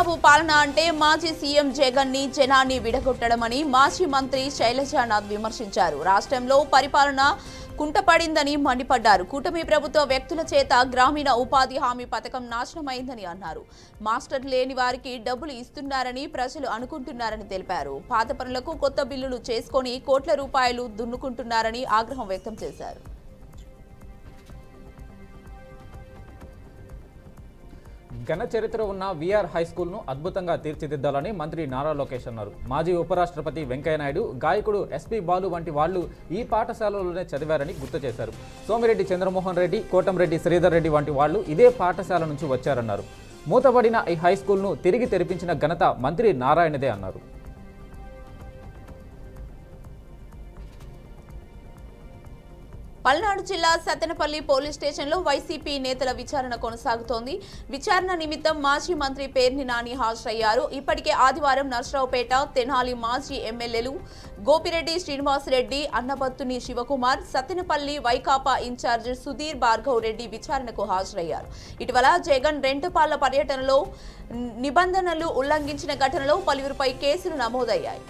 చంద్రబాబు పాలన అంటే మాజీ సీఎం జగన్ ని జనాన్ని విడగొట్టడమని మాజీ మంత్రి శైలజానాథ్ విమర్శించారు. రాష్ట్రంలో పరిపాలన కుంటపడిందని మండిపడ్డారు. కూటమి ప్రభుత్వ వ్యక్తుల చేత గ్రామీణ ఉపాధి హామీ పథకం నాశనమైందని అన్నారు. మాస్టర్ లేని వారికి డబ్బులు ఇస్తున్నారని ప్రజలు అనుకుంటున్నారని తెలిపారు. పాత పనులకు కొత్త బిల్లులు చేసుకొని కోట్ల రూపాయలు దున్నుకుంటున్నారని ఆగ్రహం వ్యక్తం చేశారు. ఘన చరిత్ర ఉన్న వీఆర్ హై స్కూల్ను అద్భుతంగా తీర్చిదిద్దాలని మంత్రి నారా లోకేష్ అన్నారు. మాజీ ఉపరాష్ట్రపతి వెంకయ్యనాయుడు, గాయకుడు ఎస్పీ బాలు వంటి వాళ్లు ఈ పాఠశాలలోనే చదివారని గుర్తు చేశారు. సోమిరెడ్డి చంద్రమోహన్ రెడ్డి, కోటంరెడ్డి శ్రీధర్ రెడ్డి వంటి వాళ్లు ఇదే పాఠశాల నుంచి వచ్చారన్నారు. మూతపడిన ఈ హై స్కూల్ను తిరిగి తెరిపించిన ఘనత మంత్రి నారాయణదే అన్నారు. పల్నాడు జిల్లా సత్తెనపల్లి పోలీస్ స్టేషన్లో వైసీపీ నేతల విచారణ కొనసాగుతోంది. విచారణ నిమిత్తం మాజీ మంత్రి పేర్ని నాని హాజరయ్యారు. ఇప్పటికే ఆదివారం నర్సరావుపేట, తెనాలి మాజీ ఎమ్మెల్యేలు గోపిరెడ్డి శ్రీనివాసరెడ్డి, అన్నబత్తుని శివకుమార్, సత్తెనపల్లి వైకాపా ఇన్ఛార్జ్ సుధీర్ భార్గవ్ రెడ్డి విచారణకు హాజరయ్యారు. ఇటీవల జగన్ రెంటపాళ్ల పర్యటనలో నిబంధనలు ఉల్లంఘించిన ఘటనలో పలువురిపై కేసులు నమోదయ్యాయి.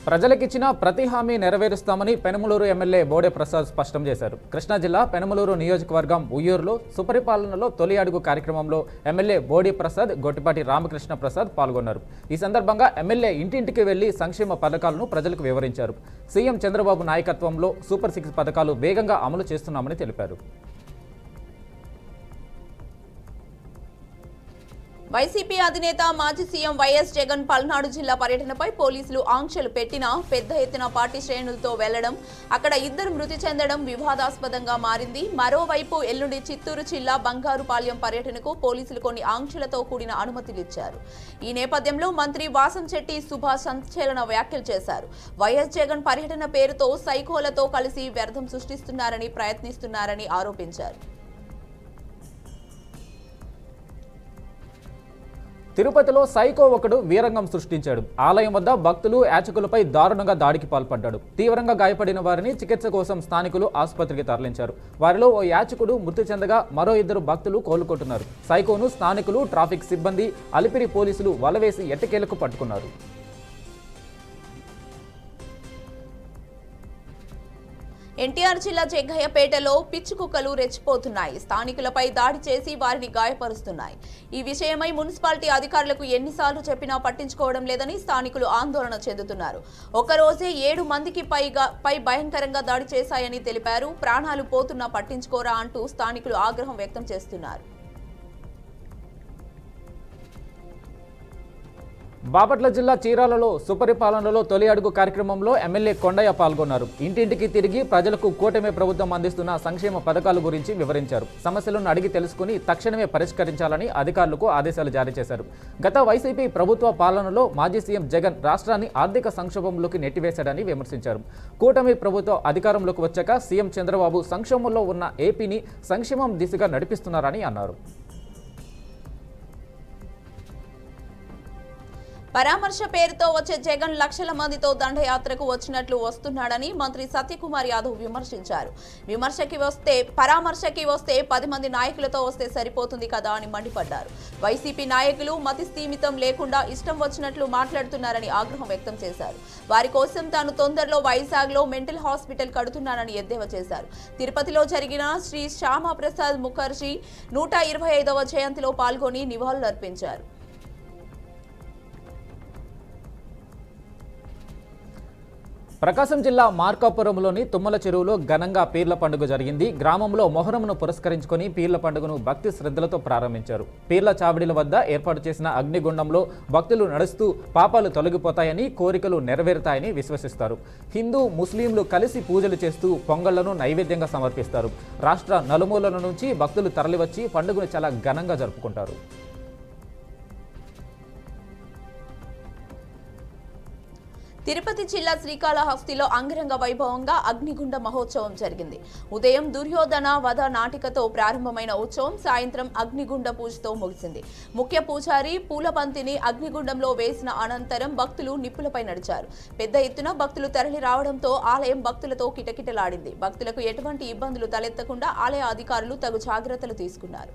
ప్రజలకిచ్చిన ప్రతి హామీ నెరవేరుస్తామని పెనమలూరు ఎమ్మెల్యే బోడే ప్రసాద్ స్పష్టం చేశారు. కృష్ణా జిల్లా పెనమలూరు నియోజకవర్గం ఉయ్యూరులో సుపరిపాలనలో తొలి అడుగు కార్యక్రమంలో ఎమ్మెల్యే బోడి ప్రసాద్, గొట్టిపాటి రామకృష్ణ ప్రసాద్ పాల్గొన్నారు. ఈ సందర్భంగా ఎమ్మెల్యే ఇంటింటికి వెళ్లి సంక్షేమ పథకాలను ప్రజలకు వివరించారు. సీఎం చంద్రబాబు నాయకత్వంలో సూపర్ 6 పథకాలు వేగంగా అమలు చేస్తున్నామని తెలిపారు. వైసీపీ అధినేత మాజీ సీఎం వైఎస్ జగన్ పల్నాడు జిల్లా పర్యటనపై పోలీసులు ఆంక్షలు పెట్టినా పెద్ద ఎత్తున పార్టీ శ్రేణులతో వెళ్లడం, అక్కడ 2 మృతి చెందడం వివాదాస్పదంగా మారింది. మరోవైపు ఎల్లుండి చిత్తూరు జిల్లా బంగారుపాలెం పర్యటనకు పోలీసులు కొన్ని ఆంక్షలతో కూడిన అనుమతులిచ్చారు. ఈ నేపథ్యంలో మంత్రి వాసంశెట్టి సుభాష్ సంచలన వ్యాఖ్యలు చేశారు. వైఎస్ జగన్ పర్యటన పేరుతో సైకోలతో కలిసి వ్యర్థం సృష్టిస్తున్నారని ప్రయత్నిస్తున్నారని ఆరోపించారు. తిరుపతిలో సైకో ఒకడు వీరంగం సృష్టించాడు. ఆలయం వద్ద భక్తులు, యాచకులపై దారుణంగా దాడికి పాల్పడ్డాడు. తీవ్రంగా గాయపడిన వారిని చికిత్స కోసం స్థానికులు ఆసుపత్రికి తరలించారు. వారిలో ఓ యాచకుడు మృతి చెందగా మరో 2 భక్తులు కోలుకుంటున్నారు. సైకోను స్థానికులు, ట్రాఫిక్ సిబ్బంది, అలిపిరి పోలీసులు వలవేసి ఎట్టకేలకు పట్టుకున్నారు. ఎన్టీఆర్ జిల్లా జగ్గయ్యపేటలో పిచ్చుకుక్కలు రెచ్చిపోతున్నాయి. స్థానికులపై దాడి చేసి వారిని గాయపరుస్తున్నాయి. ఈ విషయమై మున్సిపాలిటీ అధికారులకు ఎన్నిసార్లు చెప్పినా పట్టించుకోవడం లేదని స్థానికులు ఆందోళన చెందుతున్నారు. ఒకరోజే 7 మందికి పై భయంకరంగా దాడి చేశాయని తెలిపారు. ప్రాణాలు పోతున్నా పట్టించుకోరా అంటూ స్థానికులు ఆగ్రహం వ్యక్తం చేస్తున్నారు. బాపట్ల జిల్లా చీరాలలో సుపరిపాలనలో తొలి అడుగు కార్యక్రమంలో ఎమ్మెల్యే కొండయ్య పాల్గొన్నారు. ఇంటింటికి తిరిగి ప్రజలకు కూటమి ప్రభుత్వం అందిస్తున్న సంక్షేమ పథకాల గురించి వివరించారు. సమస్యలను అడిగి తెలుసుకుని తక్షణమే పరిష్కరించాలని అధికారులకు ఆదేశాలు జారీ చేశారు. గత వైసీపీ ప్రభుత్వ పాలనలో మాజీ సీఎం జగన్ రాష్ట్రాన్ని ఆర్థిక సంక్షోభంలోకి నెట్టివేశాడని విమర్శించారు. కూటమి ప్రభుత్వం అధికారంలోకి వచ్చాక సీఎం చంద్రబాబు సంక్షోభంలో ఉన్న ఏపీని సంక్షేమం దిశగా నడిపిస్తున్నారని అన్నారు. పరామర్శ పేరుతో వచ్చే జగన్ లక్షల మందితో దండయాత్రకు వచ్చినట్లు వస్తున్నాడని మంత్రి సత్యకుమార్ యాదవ్ విమర్శించారు. పరామర్శకి వస్తే 10 మంది నాయకులతో వస్తే సరిపోతుంది కదా అని మండిపడ్డారు. వైసీపీ నాయకులు మతిస్థీమితం లేకుండా ఇష్టం వచ్చినట్లు మాట్లాడుతున్నారని ఆగ్రహం వ్యక్తం చేశారు. వారి కోసం తాను తొందరలో వైజాగ్లో మెంటల్ హాస్పిటల్ కడుతున్నానని ఎద్దేవా చేశారు. తిరుపతిలో జరిగిన శ్రీ శ్యామప్రసాద్ ముఖర్జీ 125వ జయంతిలో పాల్గొని నివాళులర్పించారు. ప్రకాశం జిల్లా మార్కాపురంలోని తుమ్మల చెరువులో ఘనంగా పీర్ల పండుగ జరిగింది. గ్రామంలో మొహరంను పురస్కరించుకొని పీర్ల పండుగను భక్తి శ్రద్ధలతో ప్రారంభించారు. పీర్ల చావిడిల వద్ద ఏర్పాటు చేసిన అగ్నిగుండంలో భక్తులు నడుస్తూ పాపాలు తొలగిపోతాయని, కోరికలు నెరవేరుతాయని విశ్వసిస్తారు. హిందూ, ముస్లింలు కలిసి పూజలు చేస్తూ పొంగళ్లను నైవేద్యంగా సమర్పిస్తారు. రాష్ట్ర నలుమూలల నుంచి భక్తులు తరలివచ్చి పండుగను చాలా ఘనంగా జరుపుకుంటారు. తిరుపతి జిల్లా శ్రీకాళహస్తిలో అంగరంగ వైభవంగా అగ్నిగుండ మహోత్సవం జరిగింది. ఉదయం దుర్యోధన వధ నాటికతో ప్రారంభమైన ఉత్సవం సాయంత్రం అగ్నిగుండ పూజతో ముగిసింది. ముఖ్య పూజారి పూలబంతిని అగ్నిగుండంలో వేసిన అనంతరం భక్తులు నిప్పులపై నడిచారు. పెద్ద ఎత్తున భక్తులు తరలి రావడంతో ఆలయం భక్తులతో కిటకిటలాడింది. భక్తులకు ఎటువంటి ఇబ్బందులు తలెత్తకుండా ఆలయ అధికారులు తగు జాగ్రత్తలు తీసుకున్నారు.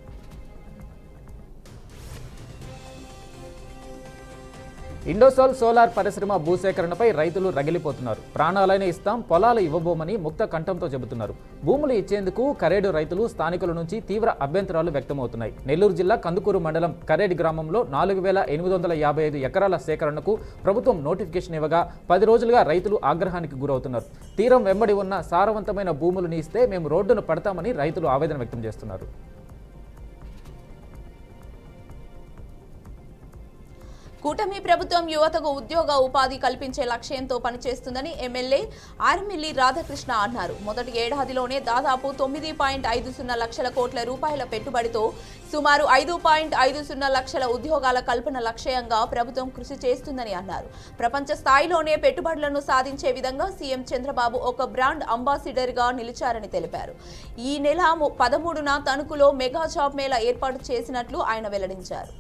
ఇండోసోల్ సోలార్ పరిశ్రమ భూసేకరణపై రైతులు రగిలిపోతున్నారు. ప్రాణాలైన ఇస్తాం, పొలాలు ఇవ్వబోమని ముక్త కంఠంతో చెబుతున్నారు. భూములు ఇచ్చేందుకు కరేడు రైతులు స్థానికుల నుంచి తీవ్ర అభ్యంతరాలు వ్యక్తమవుతున్నాయి. నెల్లూరు జిల్లా కందుకూరు మండలం కరేడు గ్రామంలో 4855 ఎకరాల సేకరణకు ప్రభుత్వం నోటిఫికేషన్ ఇవ్వగా 10 రోజులుగా రైతులు ఆగ్రహానికి గురవుతున్నారు. తీరం వెంబడి ఉన్న సారవంతమైన భూములను ఇస్తే మేము రోడ్డును పడతామని రైతులు ఆవేదన వ్యక్తం చేస్తున్నారు. కూటమి ప్రభుత్వం యువతకు ఉద్యోగ ఉపాధి కల్పించే లక్ష్యంతో పనిచేస్తుందని ఎమ్మెల్యే ఆర్మిల్లి రాధాకృష్ణ అన్నారు. మొదటి ఏడాదిలోనే దాదాపు 9.50 లక్షల కోట్ల రూపాయల పెట్టుబడితో సుమారు 5.50 లక్షల ఉద్యోగాల కల్పన లక్ష్యంగా ప్రభుత్వం కృషి చేస్తుందని అన్నారు. ప్రపంచ స్థాయిలోనే పెట్టుబడులను సాధించే విధంగా సీఎం చంద్రబాబు ఒక బ్రాండ్ అంబాసిడర్గా నిలిచారని తెలిపారు. ఈ నెల 13న తణుకులో మెగా జాబ్ మేళా ఏర్పాటు చేసినట్లు ఆయన వెల్లడించారు.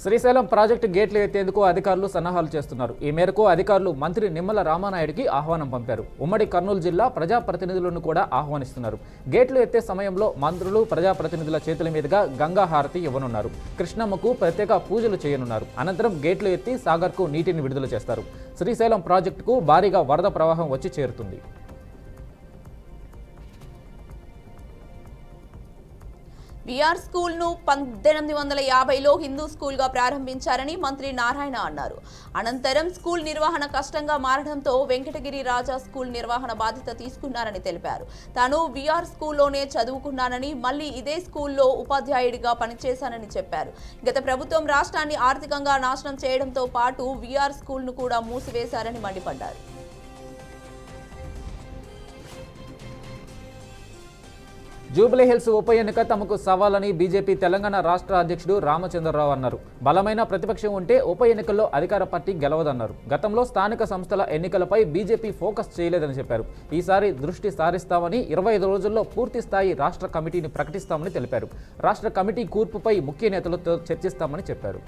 శ్రీశైలం ప్రాజెక్టు గేట్లు ఎత్తేందుకు అధికారులు సన్నాహాలు చేస్తున్నారు. ఈ మేరకు అధికారులు మంత్రి నిమ్మల రామానాయుడికి ఆహ్వానం పంపారు. ఉమ్మడి కర్నూలు జిల్లా ప్రజాప్రతినిధులను కూడా ఆహ్వానిస్తున్నారు. గేట్లు ఎత్తే సమయంలో మంత్రులు ప్రజాప్రతినిధుల చేతుల మీదుగా గంగా హారతి ఇవ్వనున్నారు. కృష్ణమ్మకు ప్రత్యేక పూజలు చేయనున్నారు. అనంతరం గేట్లు ఎత్తి సాగర్కు నీటిని విడుదల చేస్తారు. శ్రీశైలం ప్రాజెక్టుకు భారీగా వరద ప్రవాహం వచ్చి చేరుతుంది. విఆర్ స్కూల్ ను 1850లో హిందూ స్కూల్ గా ప్రారంభించారని మంత్రి నారాయణ అన్నారు. అనంతరం స్కూల్ నిర్వహణ కష్టంగా మారడంతో వెంకటగిరి రాజా స్కూల్ నిర్వహణ బాధ్యత తీసుకున్నారని తెలిపారు. తాను విఆర్ స్కూల్లోనే చదువుకున్నానని, మళ్లీ ఇదే స్కూల్లో ఉపాధ్యాయుడిగా పనిచేశానని చెప్పారు. గత ప్రభుత్వం రాష్ట్రాన్ని ఆర్థికంగా నాశనం చేయడంతో పాటు విఆర్ స్కూల్ ను కూడా మూసివేశారని మండిపడ్డారు. జూబ్లీహిల్స్ ఉప ఎన్నిక తమకు సవాలని బీజేపీ తెలంగాణ రాష్ట్ర అధ్యక్షుడు రామచంద్రరావు అన్నారు. బలమైన ప్రతిపక్షం ఉంటే ఉప ఎన్నికల్లో అధికార పార్టీ గెలవదన్నారు. గతంలో స్థానిక సంస్థల ఎన్నికలపై బీజేపీ ఫోకస్ చేయలేదని చెప్పారు. ఈసారి దృష్టి సారిస్తామని 25 రోజుల్లో పూర్తి స్థాయి రాష్ట్ర కమిటీని ప్రకటిస్తామని తెలిపారు. రాష్ట్ర కమిటీ కూర్పుపై ముఖ్య నేతలతో చర్చిస్తామని చెప్పారు.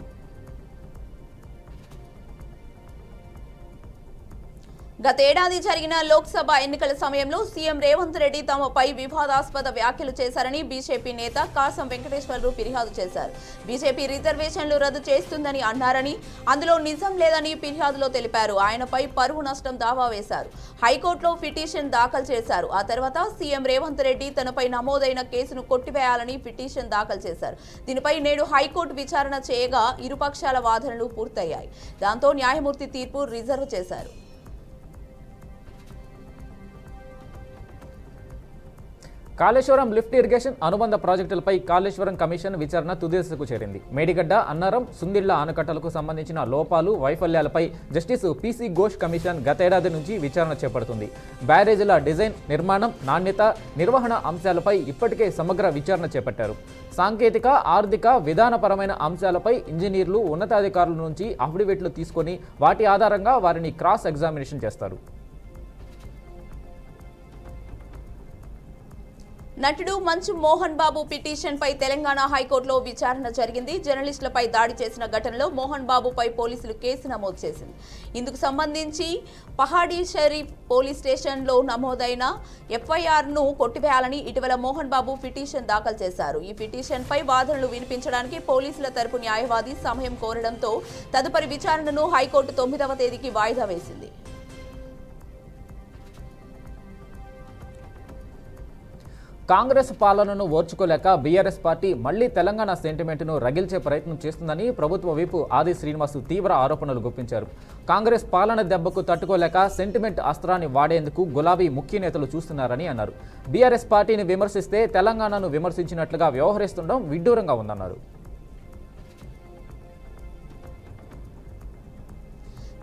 గతేడాది జరిగిన లోక్సభ ఎన్నికల సమయంలో సీఎం రేవంత్ రెడ్డి తమపై వివాదాస్పద వ్యాఖ్యలు చేశారని బీజేపీ నేత కాసం వెంకటేశ్వర్లు ఫిర్యాదు చేశారు. బీజేపీ రిజర్వేషన్లు రద్దు చేస్తుందని అన్నారని, అందులో నిజం లేదని ఫిర్యాదులో తెలిపారు. ఆయనపై పరువు నష్టం దావా వేశారు. హైకోర్టులో పిటిషన్ దాఖలు చేశారు. ఆ తర్వాత సీఎం రేవంత్ రెడ్డి తనపై నమోదైన కేసును కొట్టివేయాలని పిటిషన్ దాఖలు చేశారు. దీనిపై నేడు హైకోర్టు విచారణ చేయగా ఇరుపక్షాల వాదనలు పూర్తయ్యాయి. దాంతో న్యాయమూర్తి తీర్పు రిజర్వ్ చేశారు. కాళేశ్వరం లిఫ్ట్ ఇరిగేషన్ అనుబంధ ప్రాజెక్టులపై కాళేశ్వరం కమిషన్ విచారణ తుదిదశకు చేరింది. మేడిగడ్డ, అన్నారం, సుందిళ్ల ఆనకట్టలకు సంబంధించిన లోపాలు, వైఫల్యాలపై జస్టిస్ పీసీ ఘోష్ కమిషన్ గతేడాది నుంచి విచారణ చేపడుతుంది. బ్యారేజీల డిజైన్, నిర్మాణం, నాణ్యత, నిర్వహణ అంశాలపై ఇప్పటికే సమగ్ర విచారణ చేపట్టారు. సాంకేతిక, ఆర్థిక, విధానపరమైన అంశాలపై ఇంజనీర్లు, ఉన్నతాధికారుల నుంచి అఫిడవిట్లు తీసుకొని వాటి ఆధారంగా వారిని క్రాస్ ఎగ్జామినేషన్ చేస్తారు. నటుడు మంచు మోహన్ బాబు పిటిషన్ పై తెలంగాణ హైకోర్టులో విచారణ జరిగింది. జర్నలిస్టులపై దాడి చేసిన ఘటనలో మోహన్ బాబుపై పోలీసులు కేసు నమోదు చేసింది. ఇందుకు సంబంధించి పహాడీ షరీఫ్ పోలీస్ స్టేషన్లో నమోదైన ఎఫ్ఐఆర్ను కొట్టివేయాలని ఇటీవల మోహన్ బాబు పిటిషన్ దాఖలు చేశారు. ఈ పిటిషన్పై వాదనలు వినిపించడానికి పోలీసుల తరపు న్యాయవాది సమయం కోరడంతో తదుపరి విచారణను హైకోర్టు 9వ తేదీకి వాయిదా వేసింది. కాంగ్రెస్ పాలనను ఓర్చుకోలేక బీఆర్ఎస్ పార్టీ మళ్లీ తెలంగాణ సెంటిమెంట్ను రగిల్చే ప్రయత్నం చేస్తుందని ప్రభుత్వ విప్ ఆది శ్రీనివాస్ తీవ్ర ఆరోపణలు గుప్పించారు. కాంగ్రెస్ పాలన దెబ్బకు తట్టుకోలేక సెంటిమెంట్ అస్త్రాన్ని వాడేందుకు గులాబీ ముఖ్య నేతలు చూస్తున్నారని అన్నారు. బీఆర్ఎస్ పార్టీని విమర్శిస్తే తెలంగాణను విమర్శించినట్లుగా వ్యవహరిస్తుండడం విడ్డూరంగా ఉందన్నారు.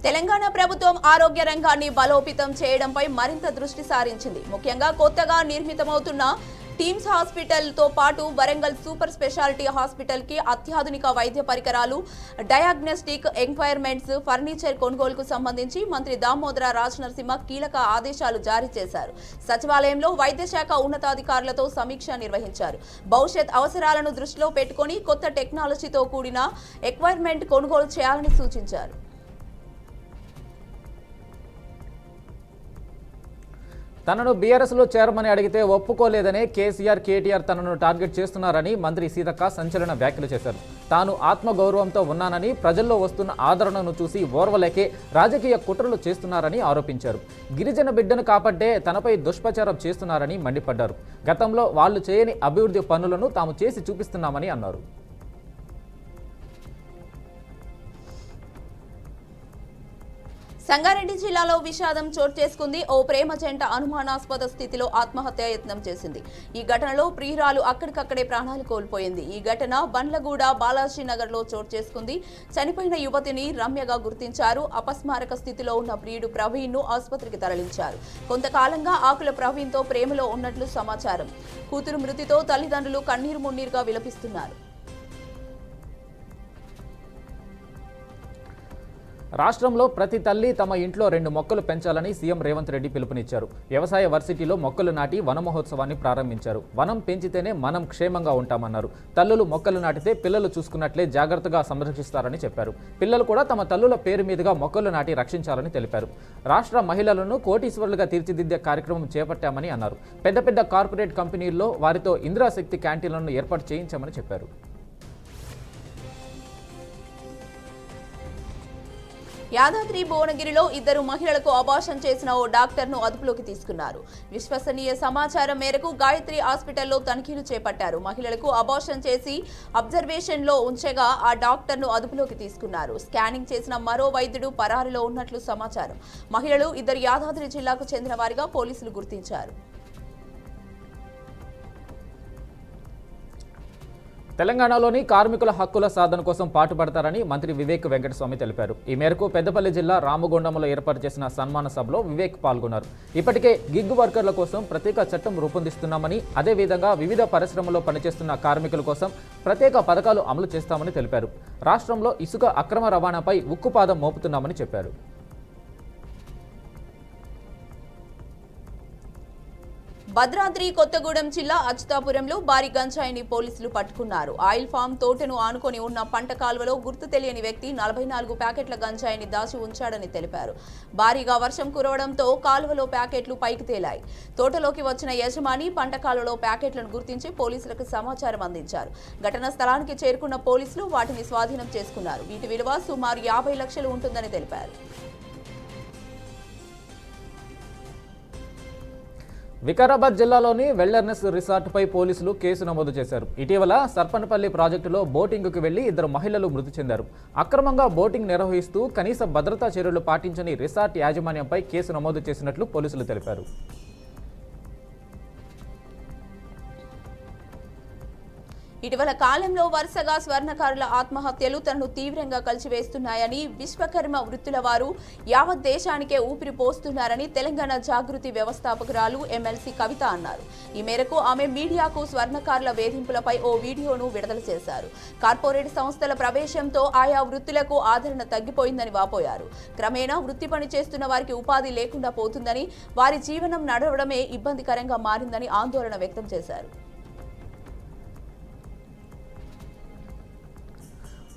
తెలంగాణ ప్రభుత్వం ఆరోగ్య రంగాన్ని బలోపేతం చేయడంపై మరింత దృష్టి సారించింది. ముఖ్యంగా కొత్తగా నిర్మితమవుతున్న టీమ్స్ హాస్పిటల్తో పాటు వరంగల్ సూపర్ స్పెషాలిటీ హాస్పిటల్కి అత్యాధునిక వైద్య పరికరాలు, డయాగ్నోస్టిక్ ఎక్వైర్మెంట్స్, ఫర్నిచర్ కొనుగోలుకు సంబంధించి మంత్రి దామోదర రాజనరసింహ కీలక ఆదేశాలు జారీ చేశారు. సచివాలయంలో వైద్య శాఖ ఉన్నతాధికారులతో సమీక్ష నిర్వహించారు. భవిష్యత్ అవసరాలను దృష్టిలో పెట్టుకుని కొత్త టెక్నాలజీతో కూడిన ఎక్వైర్మెంట్ కొనుగోలు చేయాలని సూచించారు. తనను బీఆర్ఎస్లో చేరమని అడిగితే ఒప్పుకోలేదనే కేసీఆర్, కేటీఆర్ తనను టార్గెట్ చేస్తున్నారని మంత్రి సీతక్క సంచలన వ్యాఖ్యలు చేశారు. తాను ఆత్మగౌరవంతో ఉన్నానని, ప్రజల్లో వస్తున్న ఆదరణను చూసి ఓర్వలేకే రాజకీయ కుట్రలు చేస్తున్నారని ఆరోపించారు. గిరిజన బిడ్డను కాపాడే తనపై దుష్ప్రచారం చేస్తున్నారని మండిపడ్డారు. గతంలో వాళ్లు చేయని అభివృద్ధి పనులను తాము చేసి చూపిస్తున్నామని అన్నారు. సంగారెడ్డి జిల్లాలో విషాదం చోటు చేసుకుంది. ఓ ప్రేమ జంట అనుమానాస్పద స్థితిలో ఆత్మహత్య యత్నం చేసింది. ఈ ఘటనలో ప్రియురాలు అక్కడికక్కడే ప్రాణాలు కోల్పోయింది. ఈ ఘటన బండ్లగూడ బాలాజీ నగర్ లో చోటు చేసుకుంది. చనిపోయిన యువతిని రమ్యగా గుర్తించారు. అపస్మారక స్థితిలో ఉన్న ప్రియుడు ప్రవీణ్ ను ఆసుపత్రికి తరలించారు. కొంతకాలంగా ఆకుల ప్రవీణ్ తో ప్రేమలో ఉన్నట్లు సమాచారం. కూతురు మృతితో తల్లిదండ్రులు కన్నీరు మున్నీరుగా విలపిస్తున్నారు. రాష్ట్రంలో ప్రతి తల్లి తమ ఇంట్లో 2 మొక్కలు పెంచాలని సీఎం రేవంత్ రెడ్డి పిలుపునిచ్చారు. వ్యవసాయ వర్సిటీలో మొక్కలు నాటి వన మహోత్సవాన్ని ప్రారంభించారు. వనం పెంచితేనే మనం క్షేమంగా ఉంటామన్నారు. తల్లులు మొక్కలు నాటితే పిల్లలు చూసుకున్నట్లే జాగ్రత్తగా సంరక్షిస్తారని చెప్పారు. పిల్లలు కూడా తమ తల్లుల పేరు మీదుగా మొక్కలు నాటి రక్షించాలని తెలిపారు. రాష్ట్ర మహిళలను కోటీశ్వరులుగా తీర్చిదిద్దే కార్యక్రమం చేపట్టామని అన్నారు. పెద్ద పెద్ద కార్పొరేట్ కంపెనీల్లో వారితో ఇందిరాశక్తి క్యాంటీన్లను ఏర్పాటు చేయించామని చెప్పారు. యాదాద్రి భువనగిరిలో 2 మహిళలకు అబార్షన్ చేసిన ఓ డాక్టర్ను అదుపులోకి తీసుకున్నారు. విశ్వసనీయ సమాచారం మేరకు గాయత్రి హాస్పిటల్లో తనిఖీలు చేపట్టారు. మహిళలకు అబార్షన్ చేసి అబ్జర్వేషన్లో ఉంచగా ఆ డాక్టర్ను అదుపులోకి తీసుకున్నారు. స్కానింగ్ చేసిన మరో వైద్యుడు పరారీలో ఉన్నట్లు సమాచారం. మహిళలు 2 యాదాద్రి జిల్లాకు చెందిన వారిగా పోలీసులు గుర్తించారు. తెలంగాణలోని కార్మికుల హక్కుల సాధన కోసం పాటుపడతారని మంత్రి వివేక్ వెంకటస్వామి తెలిపారు. ఈ మేరకు పెద్దపల్లి జిల్లా రామగుండంలో ఏర్పాటు చేసిన సన్మాన సభలో వివేక్ పాల్గొన్నారు. ఇప్పటికే గిగ్ వర్కర్ల కోసం ప్రత్యేక చట్టం రూపొందిస్తున్నామని, అదేవిధంగా వివిధ పరిశ్రమల్లో పనిచేస్తున్న కార్మికుల కోసం ప్రత్యేక పథకాలు అమలు చేస్తామని తెలిపారు. రాష్ట్రంలో ఇసుక అక్రమ రవాణాపై ఉక్కుపాదం మోపుతున్నామని చెప్పారు. భద్రాద్రి కొత్తగూడెం జిల్లా అచ్యుతాపురంలో భారీ గంజాయిని పోలీసులు పట్టుకున్నారు. ఆయిల్ ఫామ్ తోటను ఆనుకొని ఉన్న పంట కాలువలో గుర్తు తెలియని వ్యక్తి 44 ప్యాకెట్ల గంజాయిని దాచి ఉంచాడని తెలిపారు. భారీగా వర్షం కురవడంతో కాలువలో ప్యాకెట్లు పైకి తేలాయి. తోటలోకి వచ్చిన యజమాని పంట కాలువలో ప్యాకెట్లను గుర్తించి పోలీసులకు సమాచారం అందించారు. ఘటనా స్థలానికి చేరుకున్న పోలీసులు వాటిని స్వాధీనం చేసుకున్నారు. వీటి విలువ సుమారు 50 లక్షలు ఉంటుందని తెలిపారు. వికారాబాద్ జిల్లాలోని వెల్డర్నెస్ రిసార్ట్పై పోలీసులు కేసు నమోదు చేశారు. ఇటీవల సర్పన్పల్లి ప్రాజెక్టులో బోటింగ్కు వెళ్లి 2 మహిళలు మృతి చెందారు. అక్రమంగా బోటింగ్ నిర్వహిస్తూ కనీస భద్రతా చర్యలు పాటించని రిసార్ట్ యాజమాన్యంపై కేసు నమోదు చేసినట్లు పోలీసులు తెలిపారు. ఇటీవల కాలంలో వరుసగా స్వర్ణకారుల ఆత్మహత్యలు తనను తీవ్రంగా కలిచివేస్తున్నాయని, విశ్వకర్మ వృత్తుల వారు యావత్ దేశానికే ఊపిరి పోస్తున్నారని తెలంగాణ జాగృతి వ్యవస్థాపకురాలు ఎమ్మెల్సీ కవిత అన్నారు. ఈ మేరకు ఆమె మీడియాకు స్వర్ణకారుల వేధింపులపై ఓ వీడియోను విడుదల చేశారు. కార్పొరేట్ సంస్థల ప్రవేశంతో ఆయా వృత్తులకు ఆదరణ తగ్గిపోయిందని వాపోయారు. క్రమేణా వృత్తి పని చేస్తున్న వారికి ఉపాధి లేకుండా పోతుందని, వారి జీవనం నడవడమే ఇబ్బందికరంగా మారిందని ఆందోళన వ్యక్తం చేశారు.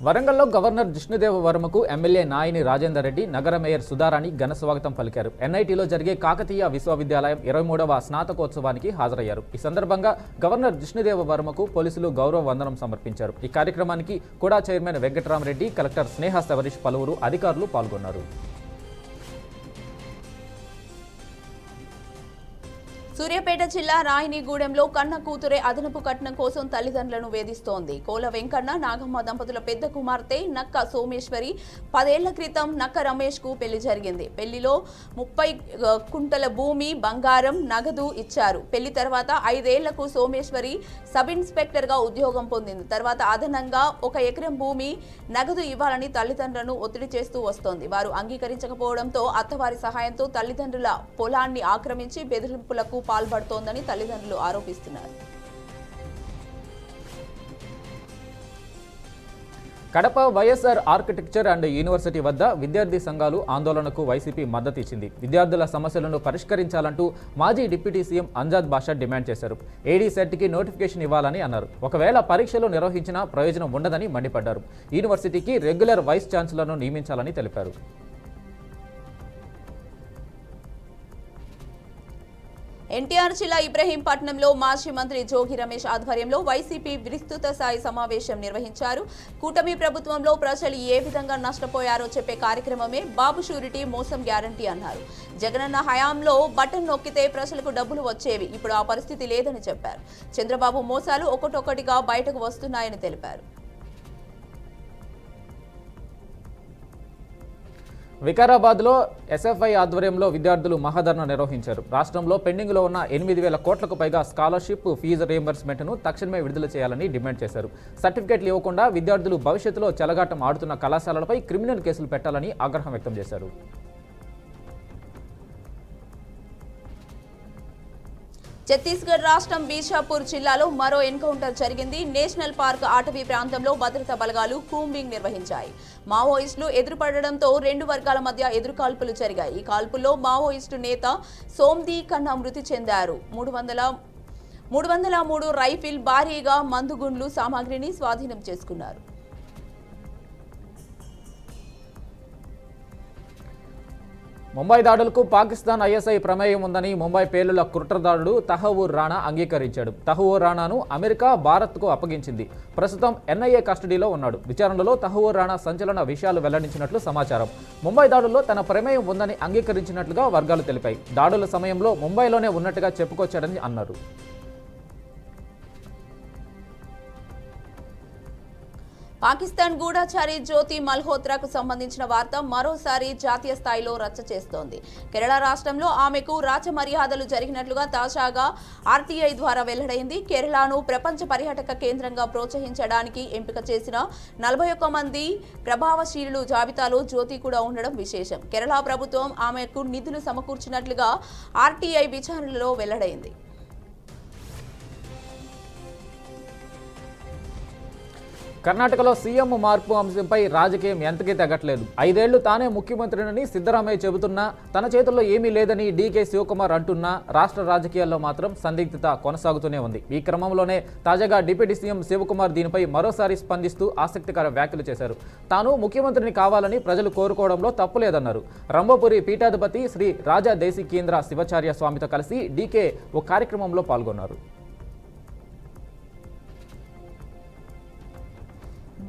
వరంగల్లో గవర్నర్ జిష్ణుదేవ వర్మకు ఎమ్మెల్యే నాయిని రాజేందర్ రెడ్డి, నగర మేయర్ సుధారాణి ఘన స్వాగతం పలికారు. ఎన్ఐటీలో జరిగే కాకతీయ విశ్వవిద్యాలయం 23వ స్నాతకోత్సవానికి హాజరయ్యారు. ఈ సందర్భంగా గవర్నర్ జిష్ణుదేవ వర్మకు పోలీసులు గౌరవ వందనం సమర్పించారు. ఈ కార్యక్రమానికి కూడా చైర్మన్ వెంకటరామరెడ్డి, కలెక్టర్ స్నేహ సవరీష్, పలువురు అధికారులు పాల్గొన్నారు. సూర్యాపేట జిల్లా రాయినిగూడెంలో కన్న కూతురే అదనపు కట్నం కోసం తల్లిదండ్రులను వేధిస్తోంది. కోల వెంకన్న, నాగమ్మ దంపతుల పెద్ద కుమార్తె నక్క సోమేశ్వరి 10 ఏళ్ల క్రితం నక్క రమేష్ కు పెళ్లి జరిగింది. పెళ్లిలో 30 కుంటల భూమి, బంగారం, నగదు ఇచ్చారు. పెళ్లి తర్వాత 5 ఏళ్లకు సోమేశ్వరి సబ్ ఇన్స్పెక్టర్ గా ఉద్యోగం పొందింది. తర్వాత అదనంగా 1 ఎకరం భూమి, నగదు ఇవ్వాలని తల్లిదండ్రులను ఒత్తిడి చేస్తూ వస్తోంది. వారు అంగీకరించకపోవడంతో అత్తవారి సహాయంతో తల్లిదండ్రుల పొలాన్ని ఆక్రమించి బెదిరింపులకు పాల్పడుతోందని తల్లిదండ్రులు ఆరోపిస్తున్నారు. Kadapa YSR architecture and university వద్ద విద్యార్థి సంఘాలు ఆందోళనకు వైసీపీ మద్దతు ఇచ్చింది. విద్యార్థుల సమస్యలను పరిష్కరించాలంటూ మాజీ డిప్యూటీ సీఎం అంజాద్ బాషా డిమాండ్ చేశారు. ఏడీ సెట్కి నోటిఫికేషన్ ఇవ్వాలని అన్నారు. ఒకవేళ పరీక్షలు నిర్వహించినా ప్రయోజనం ఉండదని మండిపడ్డారు. యూనివర్సిటీకి రెగ్యులర్ వైస్ ఛాన్సలర్ను నియమించాలని తెలిపారు. ఎన్టీఆర్ జిల్లా ఇబ్రహీంపట్నంలో మాజీ మంత్రి జోగి రమేష్ ఆధ్వర్యంలో వైసీపీ విస్తృత స్థాయి సమావేశం నిర్వహించారు. కూటమి ప్రభుత్వంలో ప్రజలు ఏ విధంగా నష్టపోయారో చెప్పే కార్యక్రమమే బాబు షూరిటీ మోసం గ్యారంటీ అన్నారు. జగనన్న హయాంలో బటన్ నొక్కితే ప్రజలకు డబ్బులు వచ్చేవి, ఇప్పుడు ఆ పరిస్థితి లేదని చెప్పారు. చంద్రబాబు మోసాలు ఒకటొకటిగా బయటకు వస్తున్నాయని తెలిపారు. వికారాబాద్లో ఎస్ఎఫ్ఐ ఆధ్వర్యంలో విద్యార్థులు మహాధర్నా నిర్వహించారు. రాష్ట్రంలో పెండింగ్లో ఉన్న 8,000 కోట్లకు పైగా స్కాలర్షిప్ ఫీజు రీయింబర్స్మెంట్ను తక్షణమే విడుదల చేయాలని డిమాండ్ చేశారు. సర్టిఫికెట్లు ఇవ్వకుండా విద్యార్థులు భవిష్యత్తులో చెలగాటం ఆడుతున్న కళాశాలలపై క్రిమినల్ కేసులు పెట్టాలని ఆగ్రహం వ్యక్తం చేశారు. ఛత్తీస్గఢ్ రాష్ట్రం బీజాపూర్ జిల్లాలో మరో ఎన్కౌంటర్ జరిగింది. నేషనల్ పార్క్ అటవీ ప్రాంతంలో భద్రతా బలగాలు కూంబింగ్ నిర్వహించాయి. మావోయిస్టులు ఎదురుపడడంతో 2 వర్గాల మధ్య ఎదురుకాల్పులు జరిగాయి. ఈ కాల్పుల్లో మావోయిస్టు నేత సోమ్ది ఖన్నా మృతి చెందారు. 303 రైఫిల్, భారీగా మందుగుండ్లు సామాగ్రిని స్వాధీనం చేసుకున్నారు. ముంబై దాడులకు పాకిస్తాన్ ఐఎస్ఐ ప్రమేయం ఉందని ముంబై పేలుళ్ల కుట్రదారుడు తహవూర్ రాణా అంగీకరించాడు. తహవూర్ రాణాను అమెరికా భారత్కు అప్పగించింది. ప్రస్తుతం ఎన్ఐఏ కస్టడీలో ఉన్నాడు. విచారణలో తహవూర్ రాణా సంచలన విషయాలు వెల్లడించినట్లు సమాచారం. ముంబై దాడుల్లో తన ప్రమేయం ఉందని అంగీకరించినట్లుగా వర్గాలు తెలిపాయి. దాడుల సమయంలో ముంబైలోనే ఉన్నట్టుగా చెప్పుకొచ్చాడని అన్నారు. పాకిస్తాన్ గూఢచారి జ్యోతి మల్హోత్రాకు సంబంధించిన వార్త మరోసారి జాతీయ స్థాయిలో రచ్చ చేస్తోంది. కేరళ రాష్ట్రంలో ఆమెకు రాజమర్యాదలు జరిగినట్లుగా తాజాగా ఆర్టీఐ ద్వారా వెల్లడైంది. కేరళను ప్రపంచ పర్యాటక కేంద్రంగా ప్రోత్సహించడానికి ఎంపిక చేసిన 41 మంది ప్రభావశీలుల జాబితాలో జ్యోతి కూడా ఉండడం విశేషం. కేరళ ప్రభుత్వం ఆమెకు నిధులు సమకూర్చినట్లుగా ఆర్టీఐ విచారణలో వెల్లడైంది. కర్ణాటకలో సీఎం మార్పు అంశంపై రాజకీయం ఎంతకీ తగ్గట్లేదు. 5 ఏళ్లు తానే ముఖ్యమంత్రినని సిద్ధరామయ్య చెబుతున్నా తన చేతుల్లో ఏమీ లేదని డీకే శివకుమార్ అంటున్నా రాష్ట్ర రాజకీయాల్లో మాత్రం సందిగ్ధత కొనసాగుతూనే ఉంది. ఈ క్రమంలోనే తాజాగా డిప్యూటీ సీఎం శివకుమార్ దీనిపై మరోసారి స్పందిస్తూ ఆసక్తికర వ్యాఖ్యలు చేశారు. తాను ముఖ్యమంత్రిని కావాలని ప్రజలు కోరుకోవడంలో తప్పులేదన్నారు. రంభపురి పీఠాధిపతి శ్రీ రాజా దేశికేంద్ర శివాచార్య స్వామితో కలిసి డీకే ఓ కార్యక్రమంలో పాల్గొన్నారు.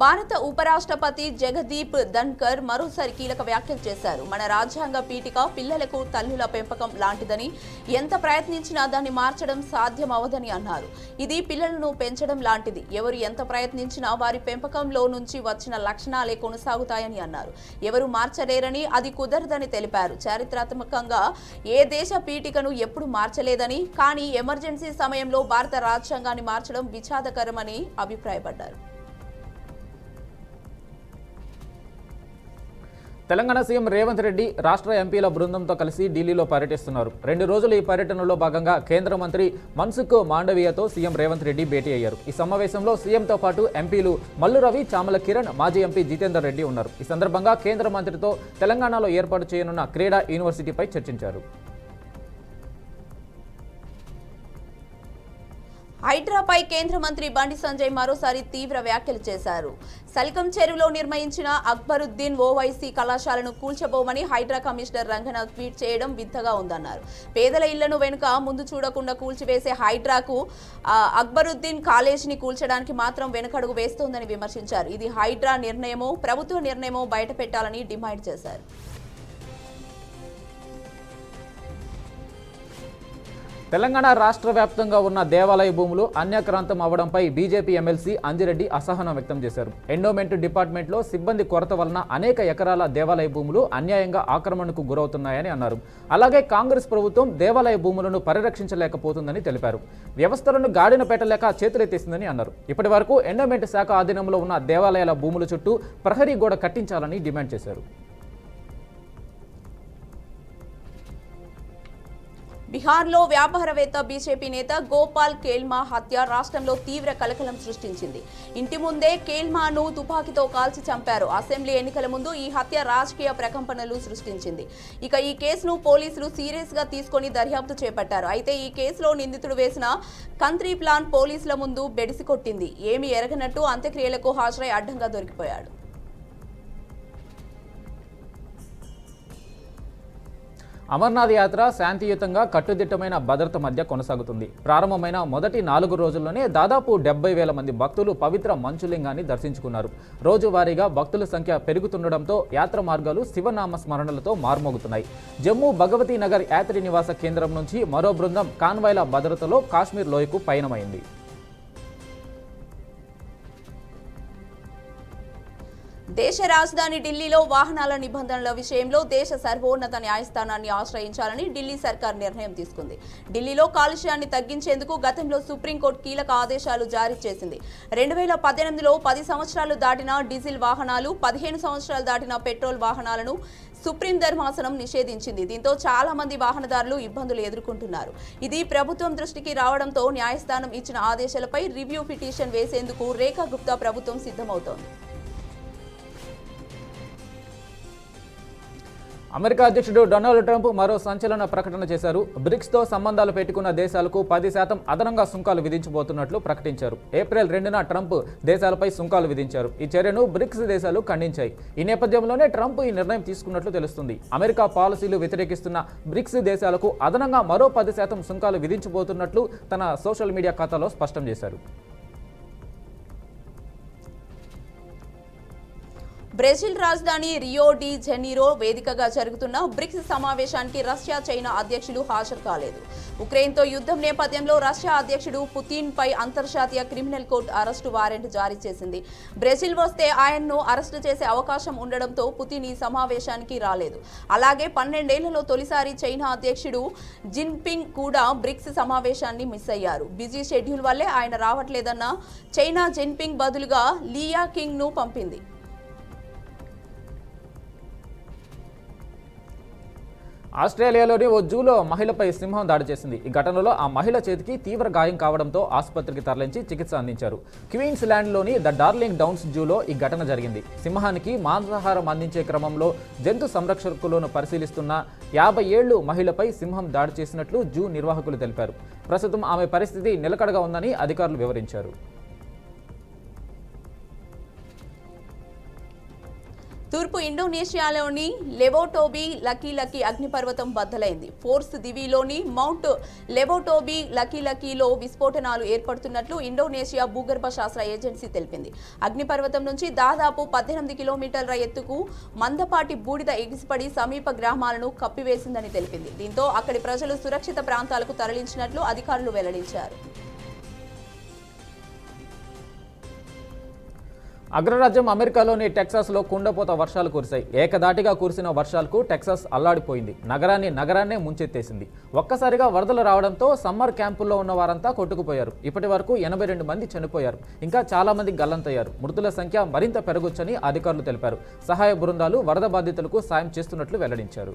భారత ఉపరాష్ట్రపతి జగదీప్ ధన్కర్ మరోసారి కీలక వ్యాఖ్యలు చేశారు. మన రాజ్యాంగ పీఠిక పిల్లలకు తల్లుల పెంపకం లాంటిదని, ఎంత ప్రయత్నించినా దాన్ని మార్చడం సాధ్యమవదని అన్నారు. ఇది పిల్లలను పెంచడం లాంటిది. ఎవరు ఎంత ప్రయత్నించినా వారి పెంపకంలో నుంచి వచ్చిన లక్షణాలే కొనసాగుతాయని అన్నారు. ఎవరు మార్చలేరని, అది కుదరదని తెలిపారు. చారిత్రాత్మకంగా ఏ దేశ పీఠికను ఎప్పుడు మార్చలేదని, కానీ ఎమర్జెన్సీ సమయంలో భారత రాజ్యాంగాన్ని మార్చడం విషాదకరమని అభిప్రాయపడ్డారు. తెలంగాణ సీఎం రేవంత్ రెడ్డి రాష్ట్ర ఎంపీల బృందంతో కలిసి ఢిల్లీలో పర్యటిస్తున్నారు. 2 రోజుల ఈ పర్యటనలో భాగంగా కేంద్ర మంత్రి మన్సుఖ్ మాండవీయతో సీఎం రేవంత్ రెడ్డి భేటీ అయ్యారు. ఈ సమావేశంలో సీఎంతో పాటు ఎంపీలు మల్లు రవి, చామల కిరణ్, మాజీ ఎంపీ జితేందర్ రెడ్డి ఉన్నారు. ఈ సందర్భంగా కేంద్ర మంత్రితో తెలంగాణలో ఏర్పాటు చేయనున్న క్రీడా యూనివర్సిటీపై చర్చించారు. హైడ్రాపై కేంద్ర మంత్రి బండి సంజయ్ మరోసారి తీవ్ర వ్యాఖ్యలు చేశారు. సల్కం చెరువులో నిర్మించిన అక్బరుద్దీన్ ఓవైసీ కళాశాలను కూల్చబోమని హైడ్రా కమిషనర్ రంగనాథ్ ట్వీట్ చేయడం వింతగా ఉందన్నారు. పేదల ఇళ్లను వెనుక ముందు చూడకుండా కూల్చివేసే హైడ్రాకు అక్బరుద్దీన్ కాలేజీని కూల్చడానికి మాత్రం వెనుకడుగు వేస్తోందని విమర్శించారు. ఇది హైడ్రా నిర్ణయమో ప్రభుత్వ నిర్ణయమో బయటపెట్టాలని డిమాండ్ చేశారు. తెలంగాణ రాష్ట్ర వ్యాప్తంగా ఉన్న దేవాలయ భూములు అన్యాక్రాంతం అవ్వడంపై బీజేపీ ఎమ్మెల్సీ అంజిరెడ్డి అసహనం వ్యక్తం చేశారు. ఎండోమెంట్ డిపార్ట్మెంట్లో సిబ్బంది కొరత వలన అనేక ఎకరాల దేవాలయ భూములు అన్యాయంగా ఆక్రమణకు గురవుతున్నాయని అన్నారు. అలాగే కాంగ్రెస్ ప్రభుత్వం దేవాలయ భూములను పరిరక్షించలేకపోతుందని తెలిపారు. వ్యవస్థలను గాడిన పెట్టలేక చేతులెత్తేసిందని అన్నారు. ఇప్పటి వరకు ఎండోమెంట్ శాఖ ఆధీనంలో ఉన్న దేవాలయాల భూముల చుట్టూ ప్రహరీ గోడ కట్టించాలని డిమాండ్ చేశారు. బీహార్లో వ్యాపారవేత్త బీజేపీ నేత గోపాల్ కేల్మా హత్య రాష్ట్రంలో తీవ్ర కలకలం సృష్టించింది. ఇంటి ముందే కేల్మాను తుపాకీతో కాల్చి చంపారు. అసెంబ్లీ ఎన్నికల ముందు ఈ హత్య రాజకీయ ప్రకంపనలు సృష్టించింది. ఇక ఈ కేసును పోలీసులు సీరియస్ గా తీసుకొని దర్యాప్తు చేపట్టారు. అయితే ఈ కేసులో నిందితుడు వేసిన కంత్రీ ప్లాన్ పోలీసుల ముందు బెడిసికొట్టింది. ఏమీ ఎరగనట్టు అంత్యక్రియలకు హాజరై అడ్డంగా దొరికిపోయాడు. అమర్నాథ్ యాత్ర శాంతియుతంగా కట్టుదిట్టమైన భద్రత మధ్య కొనసాగుతుంది. ప్రారంభమైన మొదటి 4 రోజుల్లోనే దాదాపు 70,000 మంది భక్తులు పవిత్ర మంచులింగాన్ని దర్శించుకున్నారు. రోజువారీగా భక్తుల సంఖ్య పెరుగుతుండటంతో యాత్ర మార్గాలు శివనామ స్మరణలతో మార్మోగుతున్నాయి. జమ్మూ భగవతీ నగర్ యాత్రి నివాస కేంద్రం నుంచి మరో బృందం కాన్వాయ్ల భద్రతలో కాశ్మీర్ లోయకు పయనమైంది. దేశ రాజధాని ఢిల్లీలో వాహనాల నిబంధనల విషయంలో దేశ సర్వోన్నత న్యాయస్థానాన్ని ఆశ్రయించాలని ఢిల్లీ సర్కార్ నిర్ణయం తీసుకుంది. ఢిల్లీలో కాలుష్యాన్ని తగ్గించేందుకు గతంలో సుప్రీంకోర్టు కీలక ఆదేశాలు జారీ చేసింది. 2018లో 10 సంవత్సరాలు దాటిన డీజిల్ వాహనాలు, 15 సంవత్సరాలు దాటిన పెట్రోల్ వాహనాలను సుప్రీం ధర్మాసనం నిషేధించింది. దీంతో చాలా మంది వాహనదారులు ఇబ్బందులు ఎదుర్కొంటున్నారు. ఇది ప్రభుత్వం దృష్టికి రావడంతో న్యాయస్థానం ఇచ్చిన ఆదేశాలపై రివ్యూ పిటిషన్ వేసేందుకు రేఖా గుప్తా ప్రభుత్వం సిద్ధమవుతోంది. అమెరికా అధ్యక్షుడు డొనాల్డ్ ట్రంప్ మరో సంచలన ప్రకటన చేశారు. బ్రిక్స్తో సంబంధాలు పెట్టుకున్న దేశాలకు 10% అదనంగా సుంకాలు విధించబోతున్నట్లు ప్రకటించారు. ఏప్రిల్ 2న ట్రంప్ దేశాలపై సుంకాలు విధించారు. ఈ చర్యను బ్రిక్స్ దేశాలు ఖండించాయి. ఈ నేపథ్యంలోనే ట్రంప్ ఈ నిర్ణయం తీసుకున్నట్లు తెలుస్తుంది. అమెరికా పాలసీలు వ్యతిరేకిస్తున్న బ్రిక్స్ దేశాలకు అదనంగా మరో 10% సుంకాలు విధించబోతున్నట్లు తన సోషల్ మీడియా ఖాతాలో స్పష్టం చేశారు. బ్రెజిల్ రాజధాని రియో డి జెనీరో వేదికగా జరుగుతున్న బ్రిక్స్ సమావేశానికి రష్యా, చైనా అధ్యక్షులు హాజరు కాలేదు. ఉక్రెయిన్తో యుద్ధం నేపథ్యంలో రష్యా అధ్యక్షుడు పుతిన్ పై అంతర్జాతీయ క్రిమినల్ కోర్టు అరెస్టు వారెంట్ జారీ చేసింది. బ్రెజిల్ వస్తే ఆయన్ను అరెస్టు చేసే అవకాశం ఉండడంతో పుతిన్ ఈ సమావేశానికి రాలేదు. అలాగే 12 ఏళ్లలో తొలిసారి చైనా అధ్యక్షుడు జిన్పింగ్ కూడా బ్రిక్స్ సమావేశాన్ని మిస్ అయ్యారు. బిజీ షెడ్యూల్ వల్లే ఆయన రావట్లేదన్న చైనా జిన్పింగ్ బదులుగా లియా కింగ్ ను పంపింది. ఆస్ట్రేలియాలోని ఓ జూలో మహిళపై సింహం దాడి చేసింది. ఈ ఘటనలో ఆ మహిళ చేతికి తీవ్ర గాయం కావడంతో ఆసుపత్రికి తరలించి చికిత్స అందించారు. క్వీన్స్ ల్యాండ్లోని ద డార్లింగ్ డౌన్స్ జూలో ఈ ఘటన జరిగింది. సింహానికి మాంసాహారం అందించే క్రమంలో జంతు సంరక్షకులను పరిశీలిస్తున్న 50 ఏళ్ల మహిళపై సింహం దాడి చేసినట్లు జూ నిర్వాహకులు తెలిపారు. ప్రస్తుతం ఆమె పరిస్థితి నిలకడగా ఉందని అధికారులు వివరించారు. తూర్పు ఇండోనేషియాలోని లెవోటోబీ లకీ అగ్నిపర్వతం బద్దలైంది. ఫోర్స్ దివిలోని మౌంట్ లెవోటోబీ లకీలో విస్ఫోటనాలు ఏర్పడుతున్నట్లు ఇండోనేషియా భూగర్భ శాస్త్ర ఏజెన్సీ తెలిపింది. అగ్నిపర్వతం నుంచి దాదాపు 18 కిలోమీటర్ల ఎత్తుకు మందపాటి బూడిద ఎగిసిపడి సమీప గ్రామాలను కప్పివేసిందని తెలిపింది. దీంతో అక్కడి ప్రజలు సురక్షిత ప్రాంతాలకు తరలించినట్లు అధికారులు వెల్లడించారు. అగ్రరాజ్యం అమెరికాలోని టెక్సాస్లో కుండపోత వర్షాలు కురిశాయి. ఏకదాటిగా కురిసిన వర్షాలకు టెక్సాస్ అల్లాడిపోయింది. నగరాన్నే ముంచెత్తేసింది. ఒక్కసారిగా వరదలు రావడంతో సమ్మర్ క్యాంపుల్లో ఉన్న వారంతా కొట్టుకుపోయారు. ఇప్పటి వరకు 82 మంది చనిపోయారు. ఇంకా చాలా మంది గల్లంతయ్యారు. మృతుల సంఖ్య మరింత పెరగొచ్చని అధికారులు తెలిపారు. సహాయ బృందాలు వరద బాధితులకు సాయం చేస్తున్నట్లు వెల్లడించారు.